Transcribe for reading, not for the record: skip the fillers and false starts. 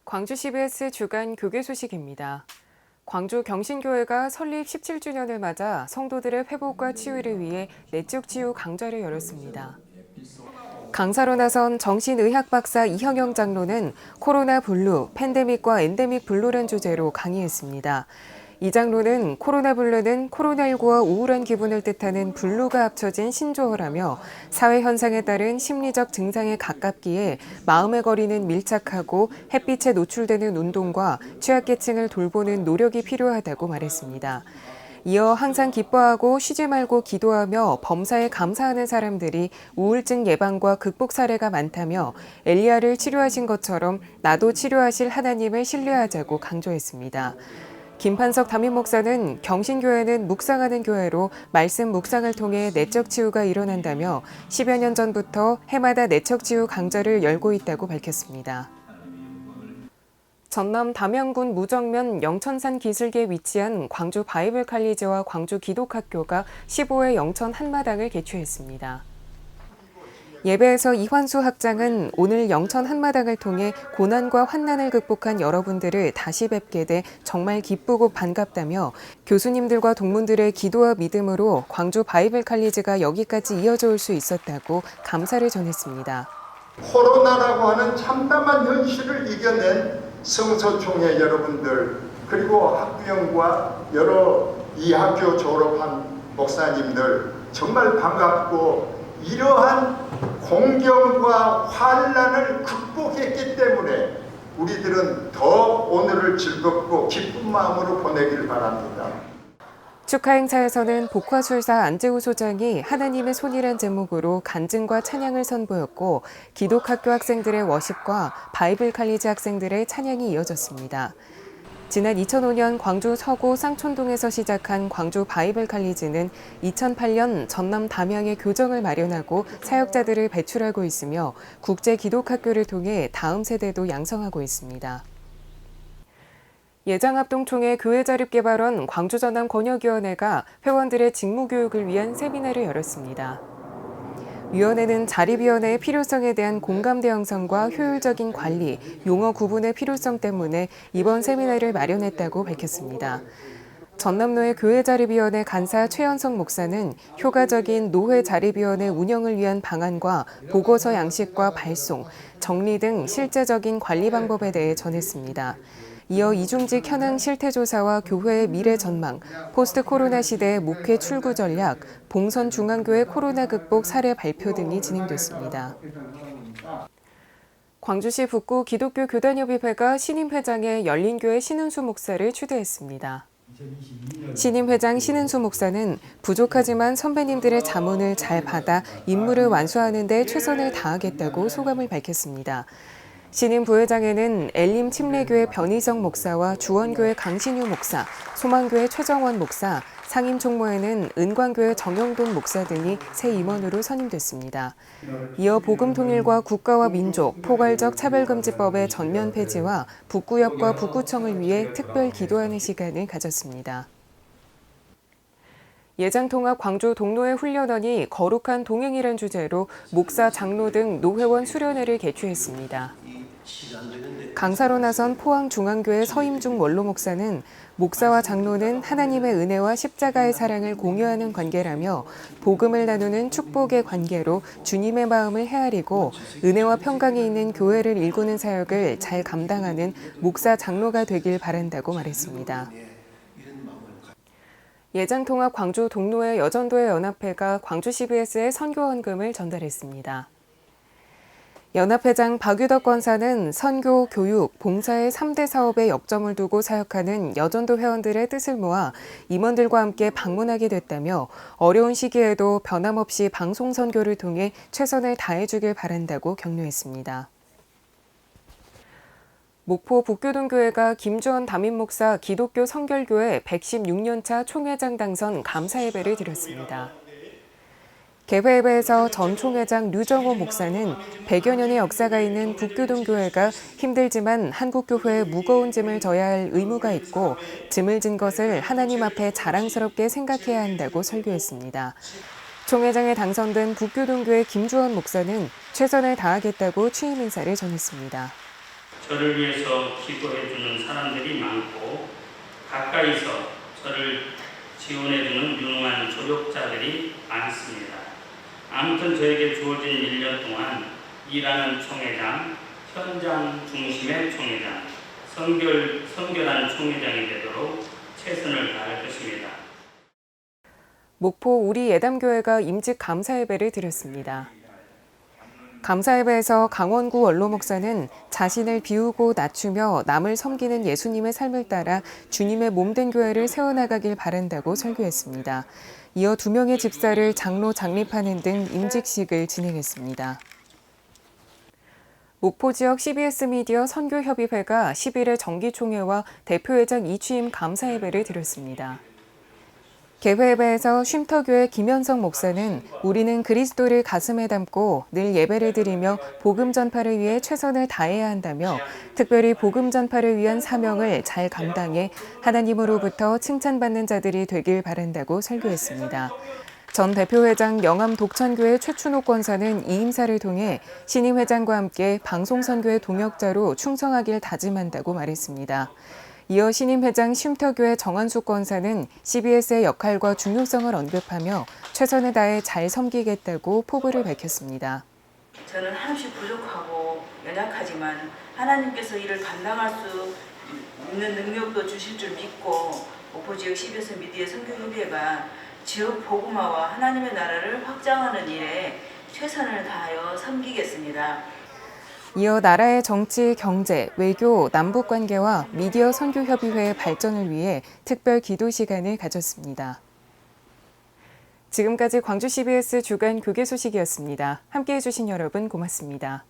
광주 CBS 주간 교계 소식입니다. 광주 경신교회가 설립 17주년을 맞아 성도들의 회복과 치유를 위해 내적 치유 강좌를 열었습니다. 강사로 나선 정신의학 박사 이형영 장로는 코로나 블루, 팬데믹과 엔데믹 블루란 주제로 강의했습니다. 이 장로는 코로나 블루는 코로나19와 우울한 기분을 뜻하는 블루가 합쳐진 신조어라며 사회 현상에 따른 심리적 증상에 가깝기에 마음의 거리는 밀착하고 햇빛에 노출되는 운동과 취약계층을 돌보는 노력이 필요하다고 말했습니다. 이어 항상 기뻐하고 쉬지 말고 기도하며 범사에 감사하는 사람들이 우울증 예방과 극복 사례가 많다며 엘리야를 치료하신 것처럼 나도 치료하실 하나님을 신뢰하자고 강조했습니다. 김판석 담임 목사는 경신교회는 묵상하는 교회로 말씀 묵상을 통해 내적 치유가 일어난다며 10여 년 전부터 해마다 내적 치유 강좌를 열고 있다고 밝혔습니다. 전남 담양군 무정면 영천산 기슭에 위치한 광주 바이블 칼리지와 광주 기독학교가 15회 영천 한마당을 개최했습니다. 예배에서 이환수 학장은 오늘 영천 한마당을 통해 고난과 환난을 극복한 여러분들을 다시 뵙게 돼 정말 기쁘고 반갑다며 교수님들과 동문들의 기도와 믿음으로 광주 바이블 칼리지가 여기까지 이어져 올 수 있었다고 감사를 전했습니다. 코로나라고 하는 참담한 현실을 이겨낸 성서총회 여러분들, 그리고 학부형과 여러 이 학교 졸업한 목사님들 정말 반갑고, 이러한 공경과 환난을 극복했기 때문에 우리들은 더 오늘을 즐겁고 기쁜 마음으로 보내길 바랍니다. 축하 행사에서는 복화술사 안재우 소장이 하나님의 손이란 제목으로 간증과 찬양을 선보였고, 기독학교 학생들의 워십과 바이블 칼리지 학생들의 찬양이 이어졌습니다. 지난 2005년 광주 서구 쌍촌동에서 시작한 광주 바이블 칼리지는 2008년 전남 담양에 교정을 마련하고 사역자들을 배출하고 있으며 국제 기독학교를 통해 다음 세대도 양성하고 있습니다. 예장합동총회 교회자립개발원 광주전남 권역위원회가 회원들의 직무교육을 위한 세미나를 열었습니다. 위원회는 자립위원회의 필요성에 대한 공감대 형성과 효율적인 관리, 용어 구분의 필요성 때문에 이번 세미나를 마련했다고 밝혔습니다. 전남노회 교회자립위원회 간사 최현석 목사는 효과적인 노회자립위원회 운영을 위한 방안과 보고서 양식과 발송, 정리 등 실제적인 관리 방법에 대해 전했습니다. 이어 이중직 현황 실태조사와 교회의 미래 전망, 포스트 코로나 시대의 목회 출구 전략, 봉선 중앙교회 코로나 극복 사례 발표 등이 진행됐습니다. 광주시 북구 기독교 교단협의회가 신임 회장에 열린교회 신은수 목사를 추대했습니다. 신임 회장 신은수 목사는 부족하지만 선배님들의 자문을 잘 받아 임무를 완수하는 데 최선을 다하겠다고 소감을 밝혔습니다. 신임 부회장에는 엘림 침례교회 변희성 목사와 주원교회 강신유 목사, 소망교회 최정원 목사, 상임 총무에는 은광교회 정영돈 목사 등이 새 임원으로 선임됐습니다. 이어 복음통일과 국가와 민족, 포괄적 차별금지법의 전면 폐지와 북구협과 북구청을 위해 특별 기도하는 시간을 가졌습니다. 예장통합 광주 동노회 훈련원이 거룩한 동행이란 주제로 목사, 장로 등 노회원 수련회를 개최했습니다. 강사로 나선 포항중앙교회 서임중 원로 목사는 목사와 장로는 하나님의 은혜와 십자가의 사랑을 공유하는 관계라며 복음을 나누는 축복의 관계로 주님의 마음을 헤아리고 은혜와 평강이 있는 교회를 일구는 사역을 잘 감당하는 목사, 장로가 되길 바란다고 말했습니다. 예장통합 광주 동노회 여전도회 연합회가 광주 CBS에 선교원금을 전달했습니다. 연합회장 박유덕 권사는 선교, 교육, 봉사의 3대 사업에 역점을 두고 사역하는 여전도 회원들의 뜻을 모아 임원들과 함께 방문하게 됐다며 어려운 시기에도 변함없이 방송 선교를 통해 최선을 다해주길 바란다고 격려했습니다. 목포 북교동교회가 김주원 담임 목사 기독교 성결교회 116년차 총회장 당선 감사 예배를 드렸습니다. 개회 예배에서 전 총회장 류정호 목사는 100여 년의 역사가 있는 북교동교회가 힘들지만 한국교회에 무거운 짐을 져야 할 의무가 있고 짐을 진 것을 하나님 앞에 자랑스럽게 생각해야 한다고 설교했습니다. 총회장에 당선된 북교동교회 김주원 목사는 최선을 다하겠다고 취임 인사를 전했습니다. 저를 위해서 기도해주는 사람들이 많고 가까이서 저를 지원해주는 유능한 조력자들이 많습니다. 아무튼 저에게 주어진 1년 동안 일하는 총회장, 현장 중심의 총회장, 성결한 총회장이 되도록 최선을 다할 것입니다. 목포 우리 예담교회가 임직 감사 예배를 드렸습니다. 감사 예배에서 강원구 원로 목사는 자신을 비우고 낮추며 남을 섬기는 예수님의 삶을 따라 주님의 몸된 교회를 세워나가길 바란다고 설교했습니다. 이어 2명의 집사를 장로 장립하는 등 임직식을 진행했습니다. 목포 지역 CBS 미디어 선교협의회가 10일에 정기총회와 대표회장 이취임 감사 예배를 드렸습니다. 개회예배에서 쉼터교회 김현성 목사는 우리는 그리스도를 가슴에 담고 늘 예배를 드리며 복음 전파를 위해 최선을 다해야 한다며 특별히 복음 전파를 위한 사명을 잘 감당해 하나님으로부터 칭찬받는 자들이 되길 바란다고 설교했습니다. 전 대표회장 영암 독천교회 최춘옥 권사는 이 임사를 통해 신임 회장과 함께 방송선교의 동역자로 충성하길 다짐한다고 말했습니다. 이어 신임 회장 쉼터교회 정한숙 권사는 CBS의 역할과 중요성을 언급하며 최선을 다해 잘 섬기겠다고 포부를 밝혔습니다. 저는 한없이 부족하고 연약하지만 하나님께서 이를 감당할 수 있는 능력도 주실 줄 믿고 목포 지역 CBS 미디어 선교협의회가 지역 복음화와 하나님의 나라를 확장하는 일에 최선을 다하여 섬기겠습니다. 이어 나라의 정치, 경제, 외교, 남북관계와 미디어 선교협의회의 발전을 위해 특별 기도 시간을 가졌습니다. 지금까지 광주 CBS 주간 교계 소식이었습니다. 함께해 주신 여러분 고맙습니다.